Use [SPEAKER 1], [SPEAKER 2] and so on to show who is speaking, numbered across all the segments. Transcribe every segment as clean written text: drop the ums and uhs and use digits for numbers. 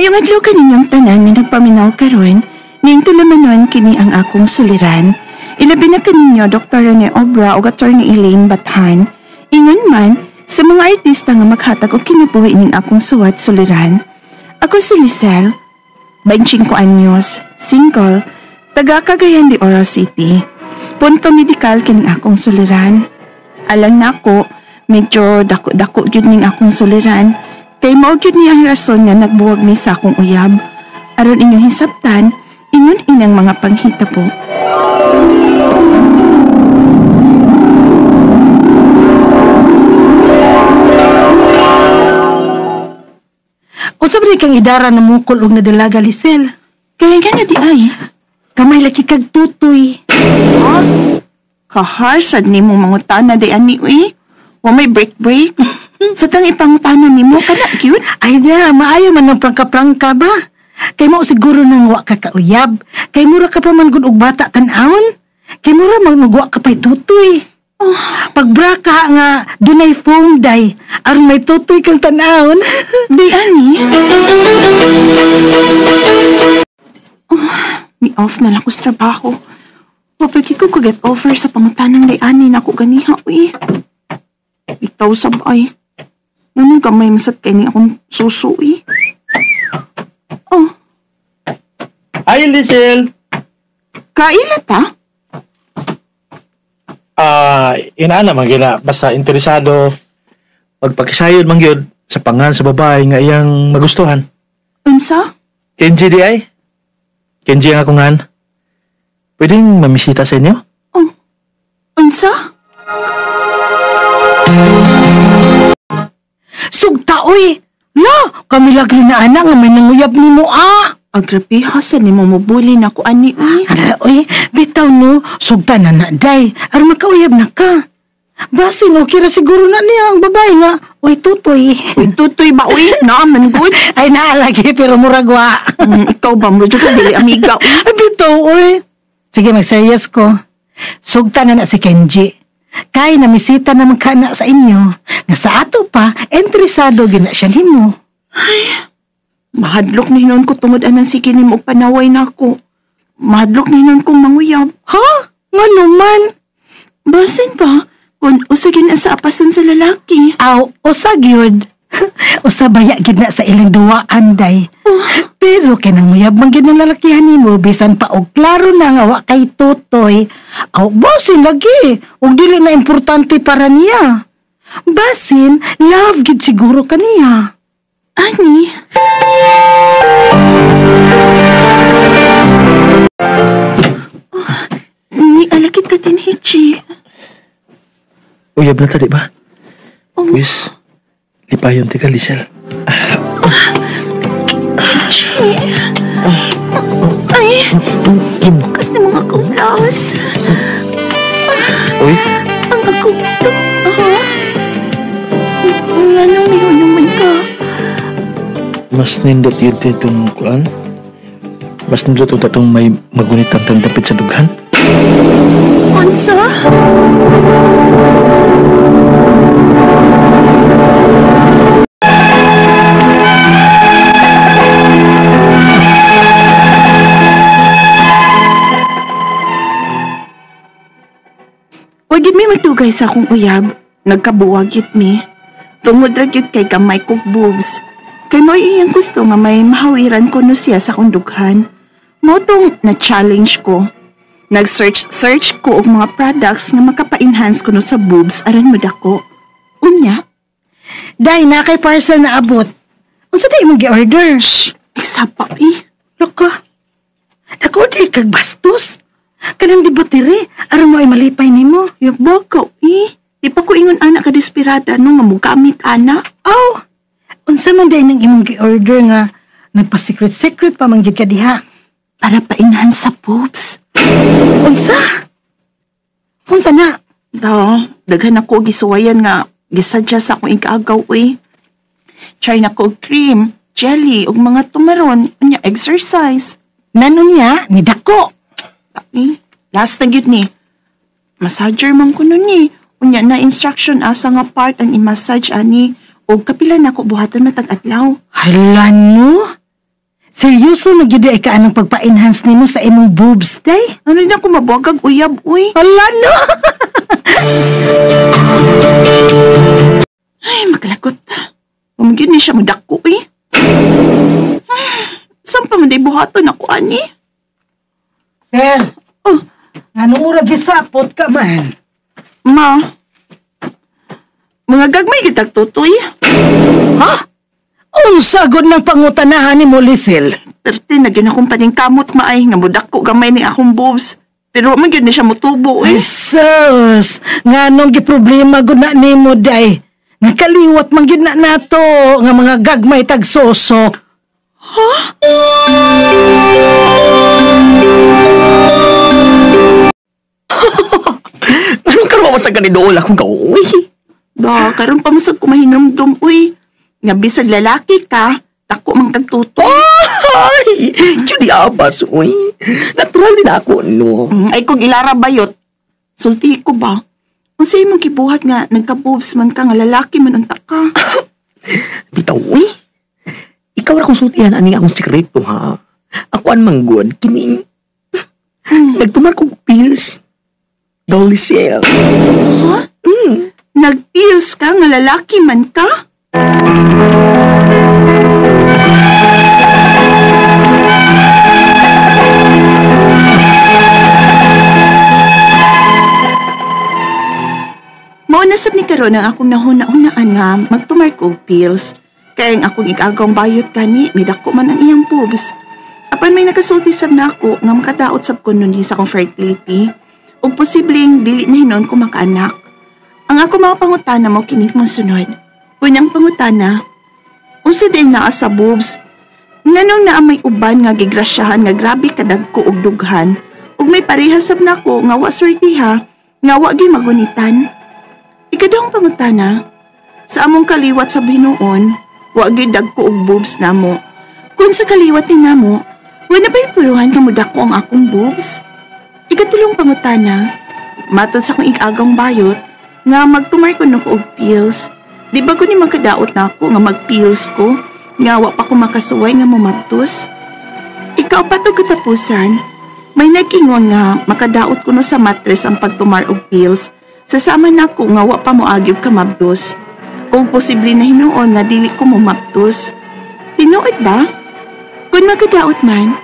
[SPEAKER 1] Mayong adlaw kaninyong tanan nga nagpaminaw karon, ning tulamanon kini ang akong suliran. Ilabi na kaninyo Dr. Rene Obra o Attorney Elaine Bathan. Ingon man sa mga artista nga maghatag og kinabuhi ning akong suwat suliran. Ako si Lisel, 25 anyos, single, taga Cagayan de Oro City. Punto medikal kining akong suliran. Alang nako, medyo dako-dako gyud ning akong suliran. Kay mao gyud ni ang rason nga nagbuwag mi sa akong uyab. Aron inyong hisabtan, ingon inang mga panghita po.
[SPEAKER 2] Unsa ba kang idara na mukol og nadalaga, Lisel?
[SPEAKER 1] Kaya nga na di ay.
[SPEAKER 2] Kamay laki kag tutoy.
[SPEAKER 1] Kaharsad ni mo mangutana di ani uy. Wa may break. Sa tang ipangutana ni mo, kana cute?
[SPEAKER 2] Ay na, maayo man ng prangka-prangka ba? Kay mo siguro nang wa ka kauyab. Kay mura ka pa man gud og bata tan-awon. Kay mura magwa ka pa'y tutoy. Pagbra ka nga dunay foam day, aron may tutoy kang tan-awon.
[SPEAKER 1] Di ani. Mi-off na lang ko sa trabaho. Papagit ko get offer sa pangutanang day ani na ako ganiha uy. Itaw sabay. Nganong gamay masat kay ni akong susuy.
[SPEAKER 3] Ay, Lisel!
[SPEAKER 1] Kaila ta?
[SPEAKER 3] Inaana man gina. Basta interesado. Magpakisayod man gyud sa pangan sa babae nga iyang magustuhan.
[SPEAKER 1] Unsa?
[SPEAKER 3] Kenji di ay? Kenji ang akungan. Pwedeng mamisita sa inyo?
[SPEAKER 1] Unsa?
[SPEAKER 2] Sugta uy! La! Kami lagro na anak nga may nanguyab ni mo
[SPEAKER 1] Agrabihasan ni mo mabuli na ko ani uy.
[SPEAKER 2] Ala uy, bitaw no, sugta na na day. Aron makauyab na ka. Basin okay ra siguro na niya ang babae nga. Uy, tutoy.
[SPEAKER 1] Uy, tutoy ba uy? Naaman good.
[SPEAKER 2] Ay naalagi pero muragwa.
[SPEAKER 1] Ikaw ba mo ka dili amiga uy?
[SPEAKER 2] Ay, bitaw uy. Sige, mag-serious ko. Sugta na si Kenji. Kay namisita naman ka na sa inyo. Nga sa ato pa, interesado gina siya nimo.
[SPEAKER 1] Ay, mahadlok ni noon ko tungod anang sige ni mo panaway na ako. Mahadlok ni noon kong manguyab.
[SPEAKER 2] Ha? Nga naman?
[SPEAKER 1] Basin pa, kung usagin na sa apason sa lalaki.
[SPEAKER 2] Aw, usag yun. Usabaya gid na sa ilang duwaan day. Pero kinanguyab man gid ng lalakihan nimo bisan pa og klaro na nga wa kay tutoy. Aw, basin lagi. Og dili na importante para niya. Basin, love gid siguro kaniya.
[SPEAKER 1] Ani? Ni alakit ka din, Hichi.
[SPEAKER 3] Uyab na tadi ba? Wis, lipayon ti ka, Lisel.
[SPEAKER 1] Hichi. Ay, bukas na mga kublaos.
[SPEAKER 3] Uy?
[SPEAKER 1] Ang akong Anong niyunuman ka?
[SPEAKER 3] Mas nindot yun itong kuan. Mas nindot ito itong may magunit ang tandapit sa dughan.
[SPEAKER 1] Ansa? Wagid may matugay sa akong uyab. Nagkabuwag yun mi. Tungod ra gyud kay kamay kog boobs. Kay mo iyang gusto nga may mahawiran ko no siya sa akong dughan. Mo tong na-challenge ko. Nag-search ko og mga products nga makapa-enhance ko no sa boobs aron mo dako. Unya?
[SPEAKER 2] Day, na kay parcel na abot. Unsa day imong gi-order?
[SPEAKER 1] Shh! Eksapa eh.
[SPEAKER 2] Laka. Nag-order kag bastos. Kanang di bateri, aron mo ay malipay nimo.
[SPEAKER 1] Yung bakaw eh. Di pa ko ingon anak ka desperada no nga mugamit anak.
[SPEAKER 2] Aw, unsa man day nang imong gi-order nga nagpa-secret pa man gyud ka diha.
[SPEAKER 1] Para pa-enhance sa boobs.
[SPEAKER 2] Unsa? Unsa na?
[SPEAKER 1] Daw, daghan ako gisuwayan nga gisadya sa akong ikaagaw eh. Try na ko og cream, jelly, ug mga tumaron, unya exercise.
[SPEAKER 2] Nanon niya, ni dako.
[SPEAKER 1] Last na gyud ni. Massager man ko nun ni. Unya na instruction asa nga part ang i-massage ani. O kapila na ko buhaton matag adlaw.
[SPEAKER 2] Hala no? Seryoso na gyud ay ka anang pagpa-enhance nimo sa imong boobs, day?
[SPEAKER 1] Ano na ko mabuagag uyab, uy.
[SPEAKER 2] Hala no.
[SPEAKER 1] Ay, maglagot. Umagin ni siya madako, eh. Saan pa man day buhaton ako, ani?
[SPEAKER 2] Sel,
[SPEAKER 1] Oh,
[SPEAKER 2] anong ura gisapot ka man?
[SPEAKER 1] ma. Mga gagmay kitag tutoy.
[SPEAKER 2] Ha? Unsa gud ng pangutanahan ni mo, Lisel?
[SPEAKER 1] Perti na gyud akong paningkamot maay nga mudako gamay ni akong boobs. Pero man gyud ni siya mutubo,
[SPEAKER 2] Ay,
[SPEAKER 1] eh.
[SPEAKER 2] sus! Nganong giproblema gud na nimo, day? Nakaliwat man gyud na nato nga mga gagmay tagsoso.
[SPEAKER 4] Anong karuwa sa ganidool akong gauwi?
[SPEAKER 1] Da, karon pa masag ko mahinumdum, uy. Nga bisag lalaki ka, dako mang kagtutoy.
[SPEAKER 4] Ay! Judy Abas, uy. Natural din ako, no?
[SPEAKER 1] Ay kung ilara bayot. Sulti ko ba? Kung sa'yo mong kibuhat nga, nagka-boobs man ka nga lalaki man unta ka.
[SPEAKER 4] Bitaw, uy. Ikaw na konsultihan ani akong sikreto, ha? Ako an manggod, kining. Nagtumar kong pills. Dolisel.
[SPEAKER 1] Ha? Nag-pills ka nga lalaki man ka? Maunasab ni karon ang akong nahuna-hunaan nga magtumar ko og pills. Kaya ang akong igagawang bayot gani, midako man ang iyang boobs. Apan may nakasulti sab na ako nga makadaot sab ko nun sa akong fertility. O posibleng dili na hinon ko makaanak. Ang ako mga pangutana mo kinig mong sunod. Unang pangutana, unsa din naa sa boobs? Nganong naa may uban nga gigrasyahan nga grabe kadagko og dughan ug may parehasab na ko nga wa swertiha nga wa gyud magunitan. Ikaduhang pangutana, sa among kaliwat sa Binuon, wa gyud dagko og boobs namo. Kung sa kaliwat ni namo, wala ba'y puruhan nga mudako ang akong boobs? Ikatulong pangutana, matod sa akong ig-agong bayot, nga magtumar ko no og pills. Di ba ko ni magkadaot na ako nga mag-pills ko, nga wa pa ko makasuway nga mumaptos? Ikaw pa to katapusan, may nagkingon nga makadaot ko no sa matres ang pagtumar og pills, sasama na ko nga wa pa mo agyog ka mabdos. O posible na hinuon nga dili ko mumaptos. Tinuod ba? Kung magkadaot man,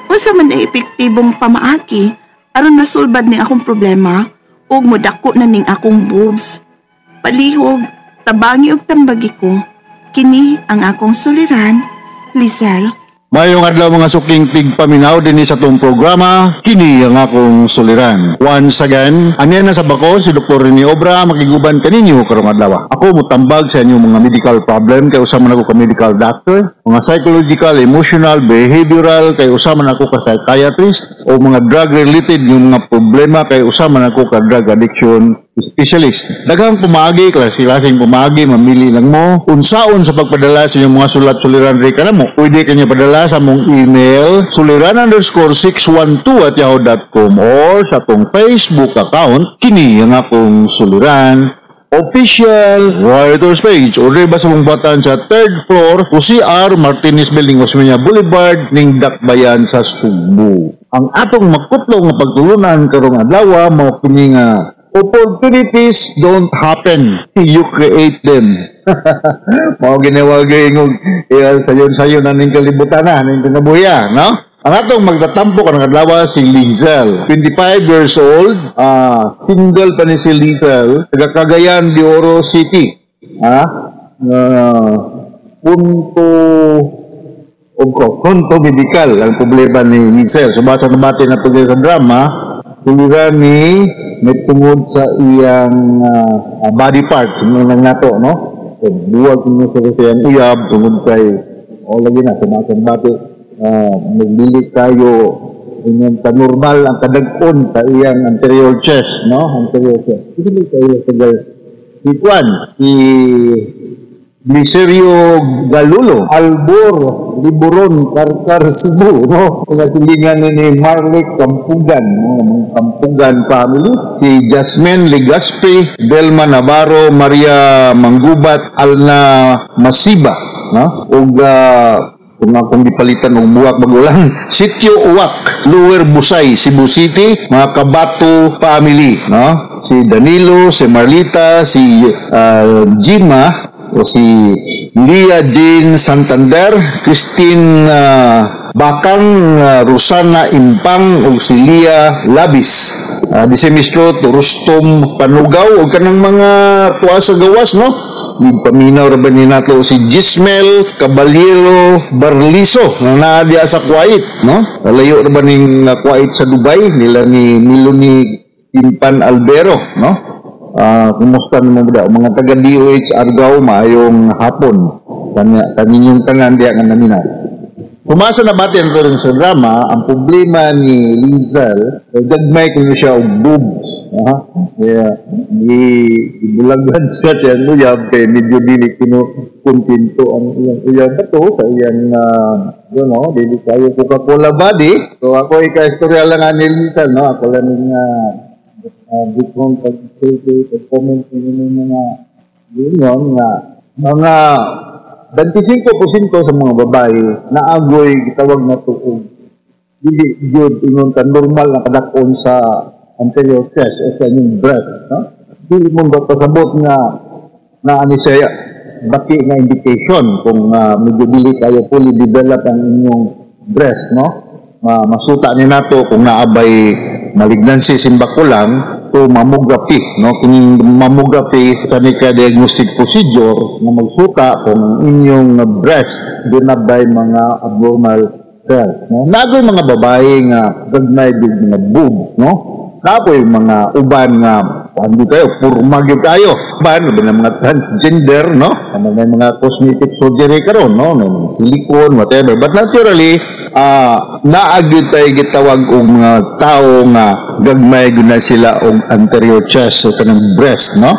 [SPEAKER 1] unsa man ay epektibong pamaaki, aron nasulbad ni akong problema ug modako na ning akong boobs. Palihog, tabangi ug tambagi ko. Kini ang akong suliran, Lisel.
[SPEAKER 5] Mayong adlaw mga sukling tigpaminaw din sa tong programa, kini ang akong suliran. Once again, aniya na sa bako si Dr. Rene Obra makiguban kaninyo karong adlaw. Ako mutambag sa inyong mga medical problem kay usama na ako ka medical doctor, mga psychological, emotional, behavioral kay usama na ako ka psychiatrist o mga drug related yung mga problema kay usama na ako ka drug addiction specialist. Daghang pumagi, klase-klaseng pumagi, mamili lang mo. Unsaon sa pagpadala sa inyong mga sulat-suliran rin ka na mo. Pwede kanya padala sa mong email, suliran_612@yahoo.com or sa tong Facebook account, kini ang akong suliran official writers page o ba sa mong batan sa 3rd floor UCR Martinez Building, Osmeña Boulevard, ning Dakbayan sa Subo. Ang atong makutlong nga pagtulunan karong adlaw mao kini nga opportunities don't happen, you create them. Mao ginawag ingog sayon-sayon na ning kalibutan na ning kinabuya, no? Ang atong magtatampo karong adlaw si Lizel, 25 years old, single pa ni si Lizel, taga Cagayan de Oro City. Punto medical ang problema ni Lizel. Subasa na bati na tugay sa drama, tulira ni may tungod sa iyang body parts mga nato, no? So, buwag niyo sa iyang uyab tungod kay o lagi na sumasang bati naglilit tayo inyong normal ang kadagpon sa iyang anterior chest, no? Anterior chest. Hindi tayo sa Ikuan, si Bliserio Galulo, Albor, Liburon, Karkar, Cebu, no? Kung nasilingan ni Marlick Kampugan, no? Kampugan family, si Jasmine Legaspi, Delma Navarro, Maria Manggubat, Alna Masiba, no? Ug kung akong gipalitan og buwak bagulang Sitio Uwak, Lower Busay, Cebu City, mga Kabato family, no? Si Danilo, si Marlita, si Jima, o si Lia Jane Santander, Christine Bakang, Rosana Impang, o si Lia Labis. Di si Mistro Rustom Panugaw, o kanang mga tuwa sa gawas, no? Paminaw ra ba ni nato si Gismel Caballero Barliso na naadya sa Kuwait, no? Layo ra ba ning Kuwait sa Dubai nila ni Miloni Timpan Albero, no? Kumusta mo ba mga taga DOH Argao, maayong hapon kaninyong tanan diya nga naminaw. Kumasa na batin ko rin sa drama, ang problema ni Lizal, gagmay ko siya og boobs. Kaya, ibulagad siya uyab, kaya medyo dili kinukuntinto ang iyang uyab bato sa iyang, dili kayo Coca-Cola body. So ako ika-istorya lang nga ni Lizal, no? Ako lang yung bukong pag-comment ng mga yun, mga 25% sa mga babae na agoy gitawag na tuog. Dili gyud ingon ka normal na kadakon sa anterior chest o sa inyong breast, no? Dili mo ba pasabot nga na ani siya baki nga indication kung medyo dili kayo fully develop ang inyong breast, no? Masuta ni nato kung naabay malignancy simbakulang to mammography, no? Kining mammography ka diagnostic procedure na magsuka kung inyong breast dinabay mga abnormal cells, no? Nagoy mga babae nga gagmay big mga boob, no? Napoy mga uban nga hindi kayo purma gyud kayo ban mga transgender, no? May mga cosmetic surgery karon, no? May mga silicone, whatever, but naturally naagid tayo gitawag og mga tao nga gagmay gyud na sila og anterior chest sa kanang breast, no?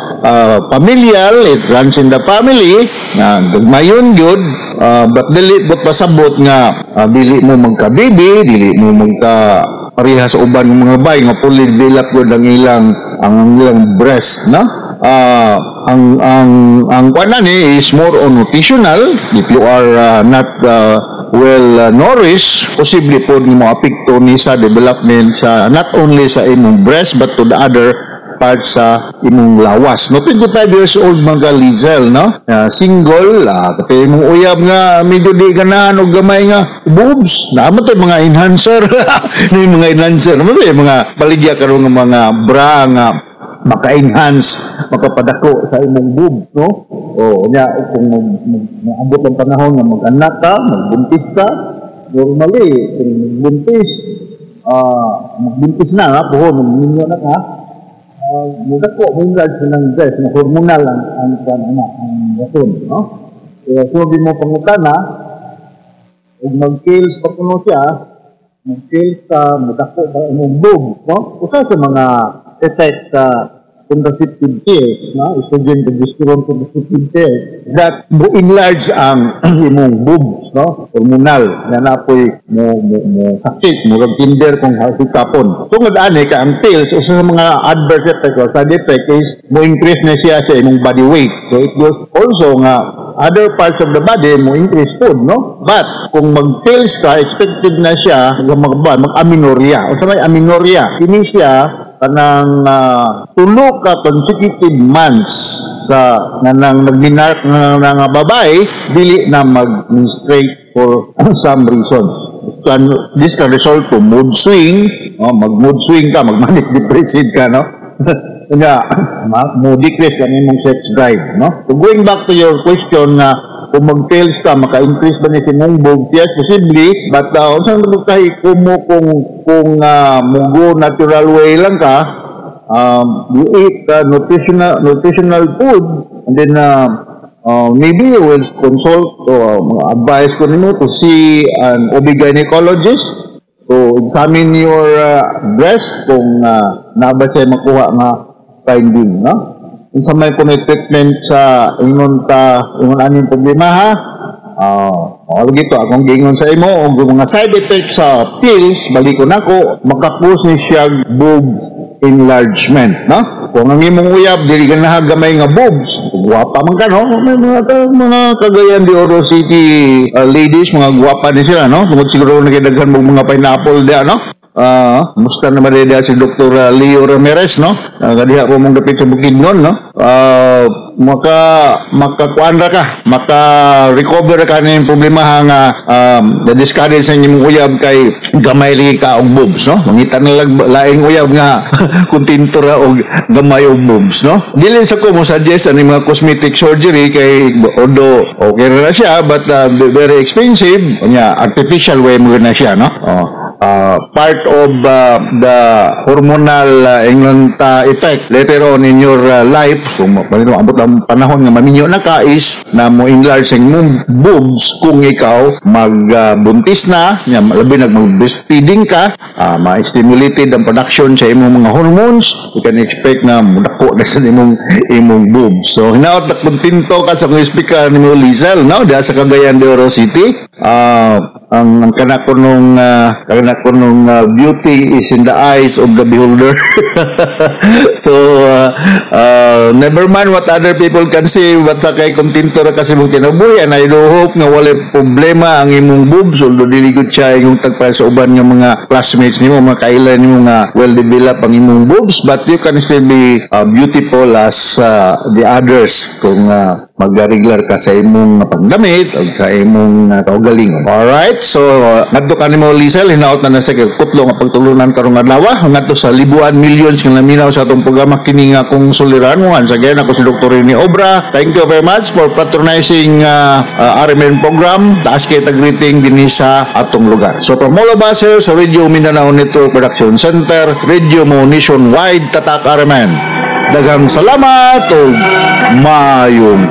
[SPEAKER 5] Familial, it runs in the family, gagmayon gyud, but dili but pasabot nga dili mo magka-baby, dili mo magka pareha sa uban ng mga babae nga fully develop gyud ang ilang breast, no? Ang kuan ni is more on nutritional. If you are not well nourished, possibly po ni mo apekto ni sa development sa not only sa imong breast but to the other parts sa imong lawas, no? 25 years old mga Lizel, no? Single, kasi imong uyab nga medyo di ganahan og gamay nga boobs, naman tayo mga enhancer. May mga enhancer, may mga baligya karon ng mga bra nga maka-enhance, makapadako sa imong boob, no? O nya kung mag-abot ang panahon nga mag-anak ka, magbuntis ka, normally kung magbuntis na nga, buhon, ninyo na ka, mudako mo yung ng breast na hormonal ang rason, no? Kaya sabi mo pangutana, kung mag-kills pa kuno siya, mag-kills ka, mudako ba imong boob, no? Kusa sa mga effect sa contraceptive pills, no? Estrogen, progesterone, contraceptive pills that mo enlarge ang imong boobs, no? Hormonal na napoy mo sakit, mo tinder kung hikapon. So nga ani ka ang pills usa sa mga adverse effect or side effect is mo increase na siya sa imong body weight. So it goes also nga other parts of the body mo increase food, no? But kung mag-pills ka, expected na siya mag-amenorrhea. O sa may amenorrhea, kini siya kanang tulo ka consecutive months sa nanang nagminark nga babae dili na mag-menstruate for some reason. This can result to mood swing, mag-mood swing ka, mag-manic depressive ka, no? Nga, mo decrease ang imong sex drive, no? So going back to your question na kung mag-pills ka, maka-increase ba ni si mong boobs? Yes, possibly, but saan mo kayo kung mugo natural way lang ka, you eat nutritional food, and then maybe you will consult advice ko nimo to see an OB-gynecologist to examine your breast kung naba siya makuha nga finding, no? Kung sa may treatment sa ingon aning problema, ha? Gito, akong gingon sa imo, o mga side effects sa pills, balikon ako, makakos ni siya boobs enlargement, no? Kung ang imong uyab, dili ka nahagamay nga boobs, guwapa man ka, no? May mga Cagayan de Oro City ladies, mga guwapa din sila, no? Tungkol siguro nakidaghan mo mga pineapple dia, no? Musta naman rin si Dr. Leo Ramirez, no? Kadiha po mong dapit sa Bukidnon, no? Makakuan ra ka, maka-recover ka na yung problema nga na-discourage sa inyong uyab kay gamay rin ka og boobs, no? Mangita na laing uyab nga kuntinto ra og gamay og boobs, no? Dili sa ko mo suggest ani mga cosmetic surgery kay although okay na siya but very expensive, nya artificial way mo na siya, no? Part of the hormonal effect later on in your life, kung abot ang panahon nga maminyo na ka is na mo enlarge ang mong boobs kung ikaw magbuntis na, labi mag-breastfeeding ka, ma-stimulated ang production sa imong mga hormones, you can expect na mudako na sa imong boobs. So hinaot na kontento ka sa mga speaker ni mo Lizel, no? Diya sa Cagayan de Oro City. Ang kanakunong beauty is in the eyes of the beholder. So never mind what other people can say, basta kay kontento ra kasi mong kinabuhi, and I do hope nga wala problema ang imong boobs, although dili gud siya yung tagpa sa uban nga mga classmates nimo, mga kailan nimo nga well developed ang imong boobs, but you can still be beautiful as the others kung mag-regular ka sa imong pagdamit o sa imong kaugalingon. Alright, so ngadto ka nimo Lizel, hinaot na sa kutlo nga pagtulunan karong adlaw ngadto sa libuan millions nga laminaw sa atong programa kini nga kung suliran mo. Once again, ako si Dr. Rene Obra. Thank you very much for patronizing RMN program. Taas kay tag-greeting din sa atong lugar. So from all of us here sa Radio Mindanao Network Production Center, Radio mo nationwide tatak RMN. Daghang salamat o mayong